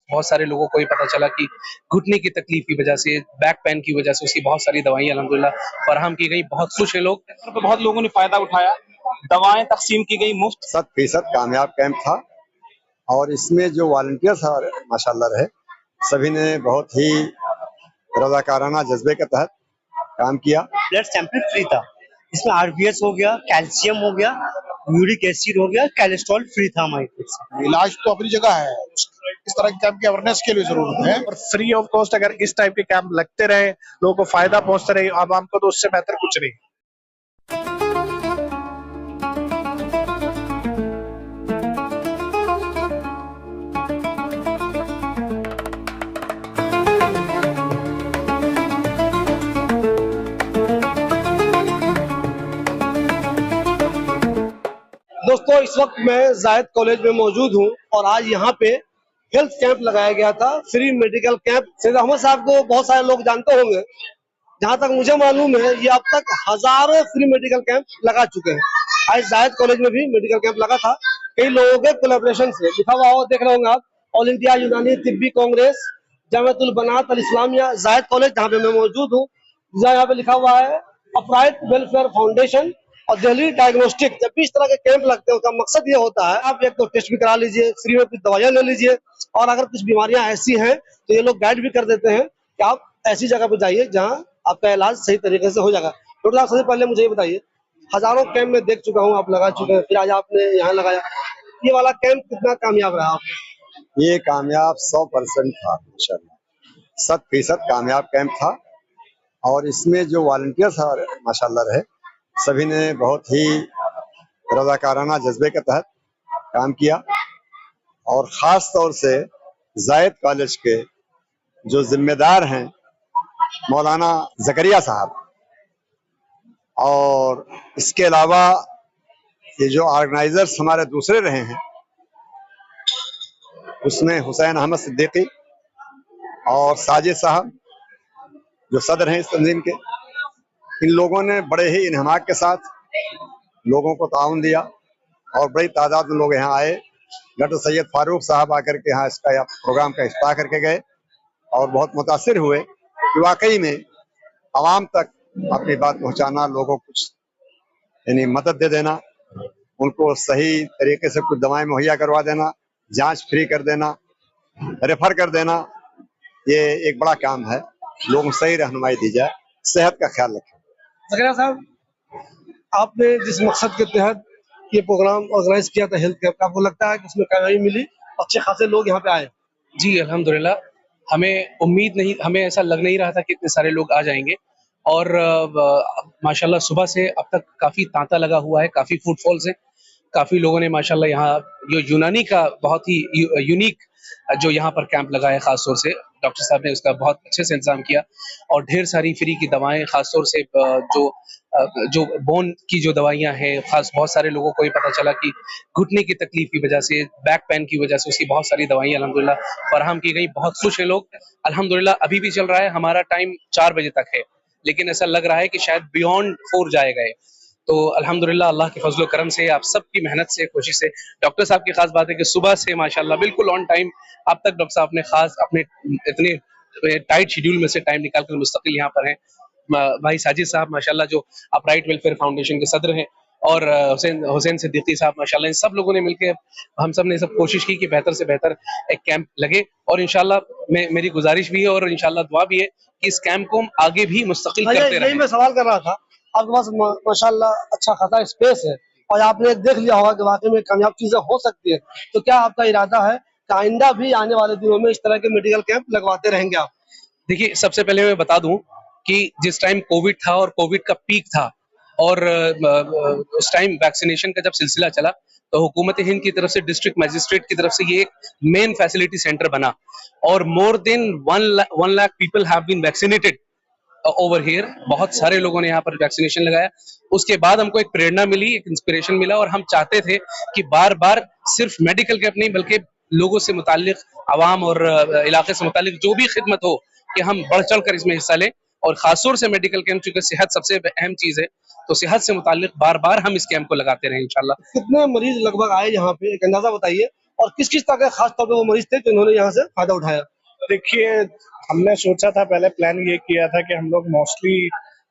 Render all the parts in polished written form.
बहुत सारे लोगों को ये पता चला कि घुटने की तकलीफ की वजह से, बैक पेन की वजह से उसकी बहुत सारी दवाइयाँ अल्हम्दुलिल्लाह फराहम की गई। बहुत खुश हैं लोग। बहुत लोगों ने फायदा उठाया, दवाएं तकसीम की गई मुफ्त। 100% कामयाब कैंप था और इसमें जो वॉलंटियर्स माशाल्लाह रहे, सभी ने बहुत ही रजाकाराना जज्बे के तहत काम किया। ब्लड सैंपल फ्री था, इसमें आरबीएस हो गया, कैल्शियम हो गया, यूरिक एसिड हो गया, कोलेस्ट्रॉल फ्री था हमारी तरफ से। इलाज तो अपनी जगह है, इस तरह के कैंप की अवेयरनेस के लिए जरूरत है और फ्री ऑफ कॉस्ट अगर इस टाइप के कैंप लगते रहे, लोगों को फायदा पहुंचते रहे आवाम को, तो उससे बेहतर कुछ नहीं। दोस्तों, इस वक्त मैं जायद कॉलेज में मौजूद हूं और आज यहाँ पे हेल्थ कैंप लगाया गया था, free medical camp. Syed Ahmed साहब को बहुत सारे लोग जानते होंगे। जहाँ तक मुझे मालूम है, ये अब तक हजारों फ्री मेडिकल कैंप लगा चुके हैं। आज जायद कॉलेज में भी मेडिकल कैंप लगा था, कई लोगों के कोलैबोरेशन से। लिखा हुआ हो, देख रहे होंगे आप, ऑल इंडिया यूनानी तिब्बी कांग्रेस जमातुल बनात अल इस्लामिया जायद कॉलेज, जहाँ पे मैं मौजूद हूँ। यहाँ पे लिखा हुआ है अपराइट वेलफेयर फाउंडेशन और दिल्ली डायग्नोस्टिक। जब भी इस तरह के कैंप लगते हैं, उसका मकसद ये होता है, आप एक तो टेस्ट भी करा लीजिए, फ्री में कुछ दवाइयां ले लीजिए, और अगर कुछ बीमारियां ऐसी हैं तो ये लोग गाइड भी कर देते हैं कि आप ऐसी जगह पे जाइए जहां आपका इलाज सही तरीके से हो जाएगा। डॉक्टर साहब, सबसे पहले मुझे ये बताइए, हजारों कैंप में देख चुका हूँ, आप लगा चुके हैं, फिर आज आपने यहाँ लगाया, ये वाला कैंप कितना कामयाब रहा आपको? ये कामयाब 100% था, माशाल्लाह 100% कामयाब कैंप था और इसमें जो वॉलंटियर्स माशाल्लाह रहे, सभी ने बहुत ही रजाकाराना जज्बे के तहत काम किया और ख़ास तौर से जायद कॉलेज के जो जिम्मेदार हैं मौलाना ज़करिया साहब, और इसके अलावा ये जो ऑर्गेनाइजर्स हमारे दूसरे रहे हैं, उसमें हुसैन अहमद सिद्दीकी और साजिद साहब जो सदर हैं इस तंजीम के, इन लोगों ने बड़े ही इन्हमाक के साथ लोगों को ताउन दिया और बड़ी तादाद में लोग यहाँ आए। डॉक्टर सैयद फारूक साहब आकर के यहाँ इसका प्रोग्राम का इफ्ताह करके गए और बहुत मुतासिर हुए कि वाकई में आवाम तक अपनी बात पहुँचाना, लोगों को कुछ यानी मदद दे देना, उनको सही तरीके से कुछ दवाएं मुहैया करवा देना, जांच फ्री कर देना, रेफर कर देना, ये एक बड़ा काम है। लोगों को सही रहनुमाई दी जाए, सेहत का ख्याल रखें। ज़करिया साहब, आपने जिस मकसद के तहत ये प्रोग्राम ऑर्गेनाइज किया था हेल्थ कैंप, आपको लगता है कि उसमें कामयाबी मिली, अच्छे खासे लोग यहाँ पे आए? जी अल्हम्दुलिल्लाह, हमें उम्मीद नहीं, हमें ऐसा लग नहीं रहा था कि इतने सारे लोग आ जाएंगे और माशाल्लाह सुबह से अब तक काफ़ी तांता लगा हुआ है, काफ़ी फुटफॉल्स हैं, काफ़ी लोगों ने माशाल्लाह यहाँ जो यूनानी का बहुत ही यूनिक जो यहाँ पर कैंप लगा है, ख़ास तौर से डॉक्टर साहब ने उसका बहुत अच्छे से इंतज़ाम किया और ढेर सारी फ्री की दवाएं, ख़ास तौर से जो बोन की जो दवाइयाँ हैं, ख़ास बहुत सारे लोगों को ये पता चला कि घुटने की तकलीफ की वजह से, बैक पेन की वजह से उसकी बहुत सारी दवाइयाँ अल्हम्दुलिल्लाह फराहम की गई। बहुत खुश हैं लोग। अल्हम्दुलिल्लाह अभी भी चल रहा है, हमारा टाइम 4 बजे तक है, लेकिन ऐसा लग रहा है कि शायद बियॉन्ड 4 जाएगा ये। तो अल्हम्दुलिल्लाह अल्लाह के फज़ल व करम से, आप सबकी मेहनत से, कोशिश से, डॉक्टर साहब की खास बात है कि सुबह से माशाल्लाह बिल्कुल ऑन टाइम अब तक डॉक्टर साहब ने खास अपने इतने टाइट शेड्यूल में से टाइम निकाल कर मुस्तकिल यहाँ पर हैं। भाई साजिद साहब माशाल्लाह जो अपराइट वेलफेयर फाउंडेशन के सदर हैं, और हुसैन सिद्दीकी साहब माशाल्लाह, इन सब लोगों ने मिलकर हम सब ने सब कोशिश की कि बेहतर से बेहतर एक कैंप लगे और इंशाल्लाह मेरी गुजारिश भी है और इंशाल्लाह दुआ भी है कि इस कैंप को हम आगे भी मुस्तकिल करते रहें। मैं सवाल कर रहा था, आपके पास माशाल्लाह अच्छा खासा स्पेस है और आपने देख लिया होगा कि वाकई में कामयाब चीजें हो सकती है, तो क्या आपका इरादा है कि आइंदा भी आने वाले दिनों में इस तरह के मेडिकल कैंप लगवाते रहेंगे आप? देखिए, सबसे पहले मैं बता दूं कि जिस टाइम कोविड था और कोविड का पीक था और उस टाइम वैक्सीनेशन का जब सिलसिला चला, तो हुकूमत हिंद की तरफ से डिस्ट्रिक्ट मजिस्ट्रेट की तरफ से ये एक मेन फैसिलिटी सेंटर बना और more than 1 lakh people have been vaccinated over here. बहुत सारे लोगों ने यहाँ पर वैक्सीनेशन लगाया। उसके बाद हमको एक प्रेरणा मिली, एक इंस्पिरेशन मिला और हम चाहते थे कि बार बार सिर्फ मेडिकल कैंप नहीं बल्कि लोगों से मुताल्लिक, आवाम और इलाके से मुताल्लिक जो भी खिदमत हो, कि हम बढ़ चढ़ कर इसमें हिस्सा लें। और खासतौर से मेडिकल कैंप, चूंकि सेहत सबसे अहम चीज है, तो सेहत से मुताल्लिक बार बार हम इस कैंप को लगाते रहें इंशाल्लाह। कितने मरीज लगभग आए यहाँ पे, एक अंदाजा बताइए, और किस किस तरह के खास तौर पे वो मरीज थे जिन्होंने यहाँ से फायदा उठाया? देखिए, हमने सोचा था, पहले प्लान ये किया था कि हम लोग मोस्टली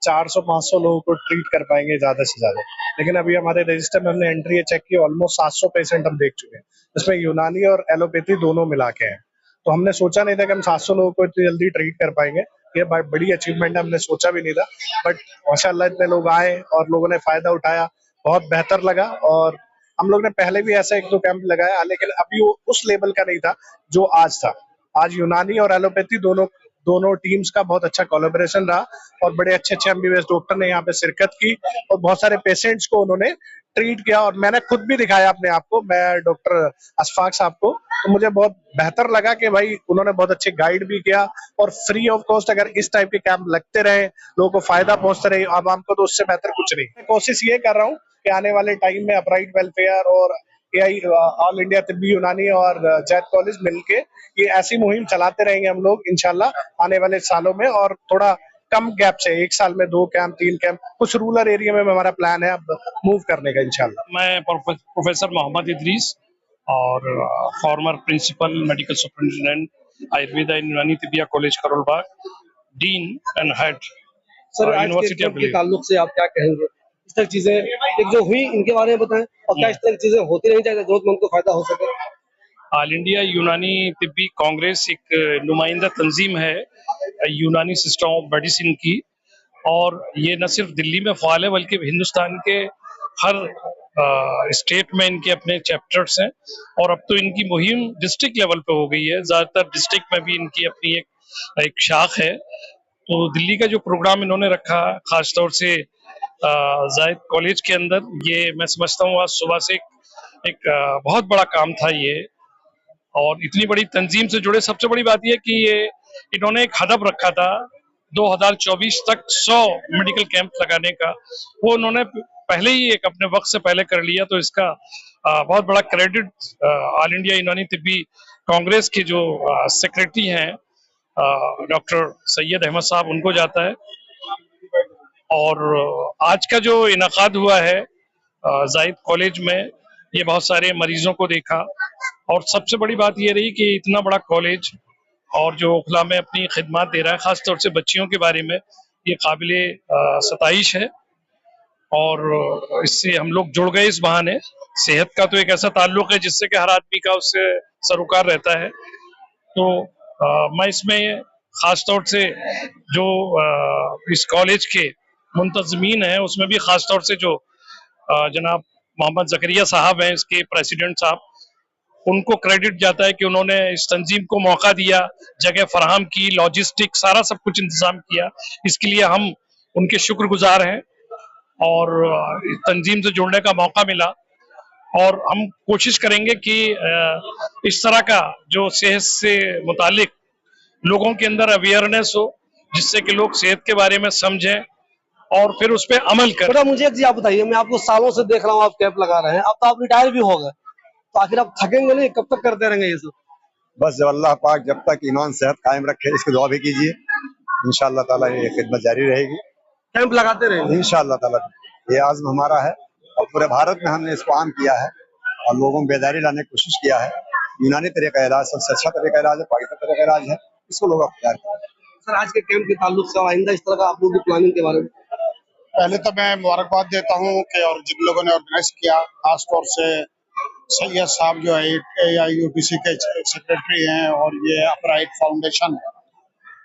400-500 लोगों को ट्रीट कर पाएंगे ज्यादा से ज्यादा, लेकिन अभी हमारे रजिस्टर में हमने एंट्री चेक की, ऑलमोस्ट 700 पेशेंट हम देख चुके हैं, जिसमें यूनानी और एलोपैथी दोनों मिला के हैं। तो हमने सोचा नहीं था कि हम 700 लोगों को इतनी जल्दी ट्रीट कर पाएंगे। ये बड़ी अचीवमेंट है, हमने सोचा भी नहीं था, बट माशाल्लाह इतने लोग आए और लोगों ने फायदा उठाया, बहुत बेहतर लगा। और हम लोग ने पहले भी ऐसा 1-2 कैंप लगाया, लेकिन अभी वो उस लेवल का नहीं था जो आज था। आज यूनानी और एलोपैथी दोनों दोनों टीम्स का बहुत अच्छा कोलैबोरेशन रहा और बड़े अच्छे एमबीबीएस डॉक्टर ने यहाँ पे शिरकत की और बहुत सारे पेशेंट्स को उन्होंने ट्रीट किया। और मैंने खुद भी दिखाया अपने आप को, मैं डॉक्टर अशफाक साहब को, तो मुझे बहुत बेहतर लगा कि भाई उन्होंने बहुत अच्छे गाइड भी किया। और फ्री ऑफ कॉस्ट अगर इस टाइप के कैंप लगते रहे, लोगों को फायदा पहुंचते रहे आवाम को, तो उससे बेहतर कुछ नहीं। मैं कोशिश ये कर रहा हूँ कि आने वाले टाइम में अपराइट वेलफेयर और एआई ऑल इंडिया तिब्बी यूनानी और जैद कॉलेज मिलके ये ऐसी मुहिम चलाते रहेंगे हम लोग इंशाल्लाह आने वाले सालों में, और थोड़ा कम गैप से 1 साल में 2 कैंप 3 कैंप कुछ रूरल एरिया में हमारा प्लान है अब मूव करने का इंशाल्लाह। मैं प्रोफेसर मोहम्मद इदरीस और former principal medical superintendent Ayurveda Unani Tibbia college Karol Bagh, dean and head sir, आज के यूनिवर्सिटी ऑफ कैंप के ताल्लुक से आप क्या कहेंगे? इस तरह की चीजें एक जो हुई इनके बारे में बताएं, और क्या इस तरह की चीजें होती रहनी चाहिए जरूरतमंद को फायदा हो सके? ऑल इंडिया यूनानी तिब्बी कांग्रेस एक नुमाइंदा तंजीम है यूनानी सिस्टम ऑफ मेडिसिन की, और ये न सिर्फ दिल्ली में फ़ाल है बल्कि हिंदुस्तान के हर स्टेट में इनके अपने चैप्टर्स हैं। और अब तो इनकी मुहिम डिस्ट्रिक्ट लेवल पे हो गई है, ज़्यादातर डिस्ट्रिक्ट में भी इनकी अपनी एक शाख है। तो दिल्ली का जो प्रोग्राम इन्होंने रखा खासतौर से जायद कॉलेज के अंदर, ये मैं समझता हूँ आज सुबह से एक बहुत बड़ा काम था ये। और इतनी बड़ी तंजीम से जुड़े, सबसे बड़ी बात यह कि ये इन्होंने एक हदफ रखा था 2024 तक 100 मेडिकल कैंप लगाने का, वो उन्होंने पहले ही एक अपने वक्त से पहले कर लिया। तो इसका बहुत बड़ा क्रेडिट ऑल इंडिया यूनानी तिब्बी कांग्रेस के जो सेक्रेटरी हैं डॉक्टर सैयद अहमद साहब, उनको जाता है। और आज का जो इनाकाद हुआ है जायद कॉलेज में, ये बहुत सारे मरीजों को देखा, और सबसे बड़ी बात ये रही कि इतना बड़ा कॉलेज और जो ओखला में अपनी खिदमत दे रहा है खासतौर से बच्चियों के बारे में, ये काबिले सताइश है। और इससे हम लोग जुड़ गए इस बहाने। सेहत का तो एक ऐसा ताल्लुक है जिससे कि हर आदमी का उससे सरोकार रहता है। तो मैं इसमें खासतौर से जो इस कॉलेज के मुंतजमीन हैं, उसमें भी खासतौर से जो जनाब मोहम्मद जकरिया साहब हैं, इसके प्रेसिडेंट साहब, उनको क्रेडिट जाता है कि उन्होंने इस तंजीम को मौका दिया, जगह फराहम की, लॉजिस्टिक सारा सब कुछ इंतजाम किया। इसके लिए हम उनके शुक्रगुजार हैं और इस तंजीम से जुड़ने का मौका मिला। और हम कोशिश करेंगे कि इस तरह का जो सेहत से मुतालिक लोगों के अंदर अवेयरनेस हो, जिससे कि लोग सेहत के बारे में समझें और फिर उस पर अमल करें। बेटा, मुझे एक चीज आप बताइए, मैं आपको सालों से देख रहा हूँ आप कैंप लगा रहे हैं, अब तो आप रिटायर भी हो गए, तो आखिर आप थकेंगे नहीं? कब तक करते रहेंगे ये सब? बस जब अल्लाह पाक जब तक ईमान सेहत कायम रखे, इसकी दुआ भी कीजिए। इंशाअल्लाह ताला ये खिदमत जारी रहेगी, कैंप लगाते रहेंगे इंशाअल्लाह ताला। ये आज़म हमारा है और पूरे भारत में हमने इसको आम किया है और लोगों में बेदारी लाने की कोशिश किया है। यूनानी तरीका इलाज सबसे अच्छा तरीका इलाज है, पाकिस्तानी तरीका इलाज है, इसको लोग अख्तियार करें। सर, आज के कैंप के ताल्लुक से आइंदा इस तरह का आप लोगों की प्लानिंग के बारे में? पहले तो मैं मुबारकबाद देता हूँ कि और जिन लोगों ने ऑर्गेनाइज किया, खासतौर से सैयद साहब जो है AIUPC के सेक्रेटरी हैं, और ये अपराइट फाउंडेशन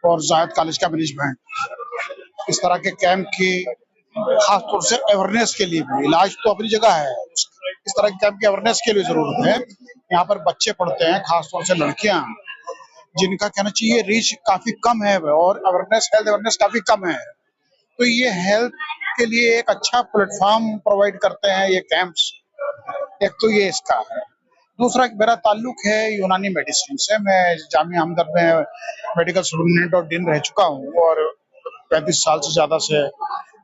और जायद कॉलेज का मैनेजमेंट, इस तरह के कैंप की खासतौर से अवेयरनेस के लिए भी, इलाज तो अपनी जगह है, इस तरह के कैंप की अवेयरनेस के लिए जरूरत है। यहाँ पर बच्चे पढ़ते हैं, खासतौर से लड़कियां, जिनका कहना चाहिए रीच काफी कम है और अवेयरनेस, हेल्थ अवेयरनेस काफी कम है। तो ये हेल्थ के लिए एक अच्छा प्लेटफॉर्म प्रोवाइड करते हैं ये कैंप्स। एक तो ये इसका है। दूसरा, मेरा ताल्लुक है यूनानी मेडिसिन से। मैं जामिया हमदर्द में मेडिकल सुपरिटेंडेंट और डीन रह चुका हूँ और 35 साल से ज्यादा से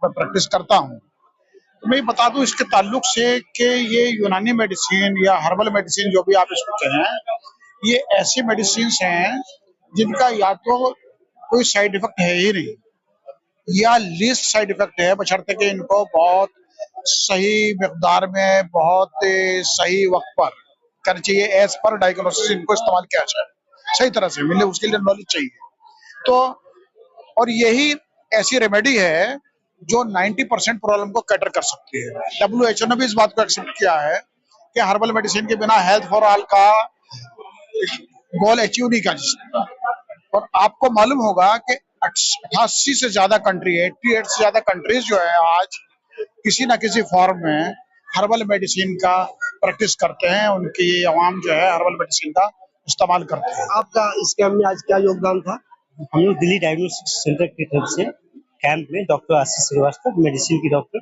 मैं प्रैक्टिस करता हूँ। तो मैं बता दूं इसके ताल्लुक से कि ये यूनानी मेडिसिन या हर्बल मेडिसिन जो भी आप इसको कहें, ये ऐसी मेडिसिन हैं जिनका या तो कोई साइड इफेक्ट है ही नहीं या लीस्ट साइड इफेक्ट है, बशर्ते कि इनको बहुत सही मिकदार में बहुत सही वक्त पर करनी चाहिए, एज पर डायग्नोसिस इनको इस्तेमाल किया जाए सही तरह से मिले, उसके लिए नॉलेज चाहिए। तो और यही ऐसी रेमेडी है जो 90% प्रॉब्लम को कैटर कर सकती है। WHO ने भी इस बात को एक्सेप्ट किया है कि हर्बल मेडिसिन के बिना हेल्थ फॉर ऑल का गोल अचीव नहीं कर सकता। और आपको मालूम होगा कि 88 से ज्यादा कंट्री, 88 से ज्यादा कंट्रीज जो है आज किसी ना किसी फॉर्म में हर्बल मेडिसिन का प्रैक्टिस करते हैं, उनकी अवाम जो है हर्बल मेडिसिन का इस्तेमाल करते हैं। आपका इस कैंप में आज क्या योगदान था? हम लोग दिल्ली डायग्नोस्टिक सेंटर की तरफ से कैंप में डॉक्टर आशीष श्रीवास्तव, मेडिसिन की doctor,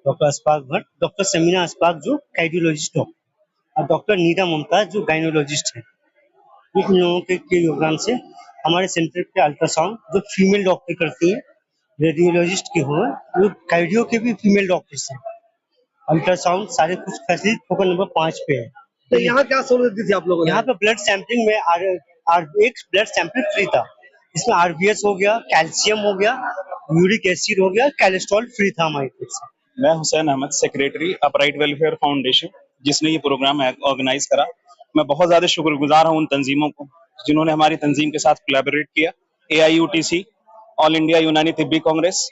doctor Ashfaq Bhatt, doctor Sameena Ashfaq जो कार्डियोलॉजिस्ट हो, और डॉक्टर नीता मुमताज जो गायनोलॉजिस्ट है। इन लोगों के योगदान से हमारे सेंटर पे अल्ट्रासाउंड जो फीमेल डॉक्टर करती है, रेडियोलॉजिस्ट के हुए, वो कार्डियो के भी फीमेल डॉक्टर्स हैं। अल्ट्रासाउंड सारे कुछ फैसिलिटी फोकल नंबर 5 पे है। तो यहाँ क्या सहूलियत दी थी आप लोगों ने? यहाँ पे ब्लड सैंपलिंग में एक ब्लड सैंपल फ्री था। इसमें RBS हो गया, कैल्शियम हो गया, यूरिक एसिड हो गया, कोलेस्ट्रॉल फ्री था हमारी तरफ से। मैं Hussain Ahmed, secretary upright welfare foundation, जिसने ये प्रोग्राम ऑर्गेनाइज करा। मैं बहुत ज्यादा शुक्रगुजार हूँ उन तंजीमों को जिन्होंने हमारी तंजीम के साथ कोलैबोरेट किया। AIUTC, ऑल इंडिया यूनानी तिब्बी कांग्रेस,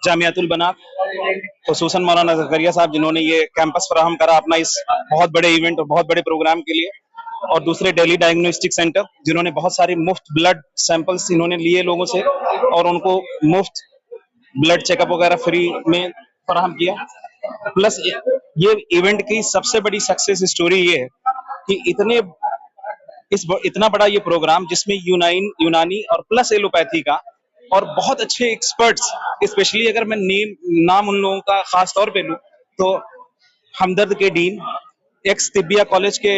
जामियातुल बनात, खुसूसन मौलाना ज़करिया साहब जिन्होंने ये कैंपस फराहम करा अपना इस बहुत बड़े इवेंट और बहुत बड़े प्रोग्राम के लिए, और दूसरे दिल्ली डायग्नोस्टिक सेंटर जिन्होंने बहुत सारे मुफ्त ब्लड सैंपल्स इन्होंने लिए लोगों से और उनको मुफ्त ब्लड चेकअप वगैरह फ्री में फराहम किया। प्लस ये इवेंट की सबसे बड़ी सक्सेस स्टोरी ये है कि इतना बड़ा ये प्रोग्राम जिसमें यूनानी और प्लस एलोपैथी का और बहुत अच्छे एक्सपर्ट्स, स्पेशली अगर मैं नाम उन लोगों का खास तौर पे लूं तो हमदर्द के डीन, एक्स तिब्बिया कॉलेज के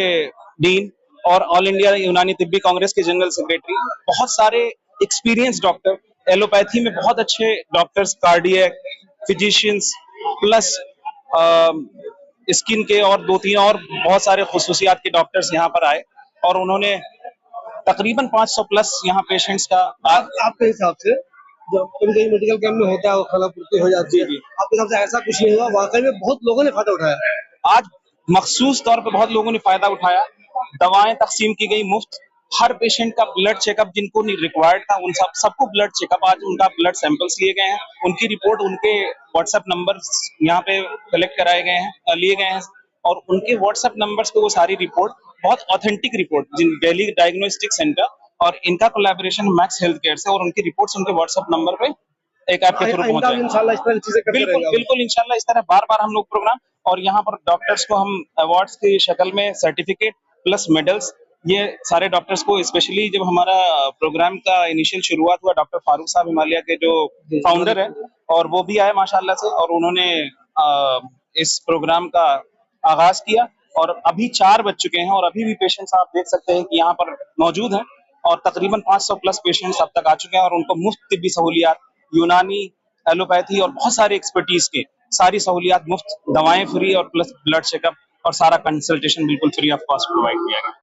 डीन और ऑल इंडिया यूनानी तिब्बी कांग्रेस के जनरल सेक्रेटरी, बहुत सारे एक्सपीरियंस डॉक्टर, एलोपैथी में बहुत अच्छे doctors, cardiac, physicians, plus skin के और 2-3 और बहुत सारे खुसूसियात के डॉक्टर्स यहाँ पर आए और उन्होंने तकरीबन 500 प्लस यहाँ पेशेंट्स का आपके हिसाब से जो कभी मेडिकल कैंप में होता है वो खलापूर्ति हो जाती है, आपके हिसाब से ऐसा कुछ नहीं हुआ? वाकई में बहुत लोगों ने फायदा उठाया। आज मखसूस तौर पे बहुत लोगों ने फायदा उठाया। दवाएं तकसीम की गई मुफ्त, हर पेशेंट का ब्लड चेकअप जिनको नहीं रिक्वायर्ड था उन सबको ब्लड चेकअप, आज उनका ब्लड सैंपल्स लिए गए हैं, उनकी रिपोर्ट उनके व्हाट्सएप नंबर यहाँ पे कलेक्ट कराए गए हैं, लिए गए हैं और उनके व्हाट्सएप नंबर्स पे वो सारी रिपोर्ट, बहुत authentic report, Delhi diagnostic centre और इनका कोलैबोरेशन मैक्स हेल्थ केयर से, और उनकी रिपोर्ट्स उनके व्हाट्सएप नंबर पे एक ऐप के थ्रू पहुंच जाएगी। इंशाल्लाह इस तरह की चीजें करते रहेंगे। बिल्कुल इंशाल्लाह इस तरह बार बार हम लोग प्रोग्राम, और यहाँ पर डॉक्टर्स को हम अवार्ड्स की शक्ल में सर्टिफिकेट प्लस मेडल्स, ये सारे डॉक्टर्स को, स्पेशली जब हमारा प्रोग्राम का इनिशियल शुरुआत हुआ, डॉक्टर फारूक साहब हिमालय के जो फाउंडर है और वो भी आए माशाल्लाह से, और उन्होंने इस प्रोग्राम का आगाज किया और अभी 4 बज चुके हैं और अभी भी पेशेंट्स आप देख सकते हैं कि यहाँ पर मौजूद हैं और तकरीबन 500 प्लस पेशेंट्स अब तक आ चुके हैं और उनको मुफ्त तिब्बी सहूलियात, यूनानी, एलोपैथी और बहुत सारे एक्सपर्टीज के सारी सहूलियात मुफ्त, दवाएं फ्री और प्लस ब्लड चेकअप और सारा कंसल्टेशन बिल्कुल फ्री ऑफ कॉस्ट प्रोवाइड किया गया।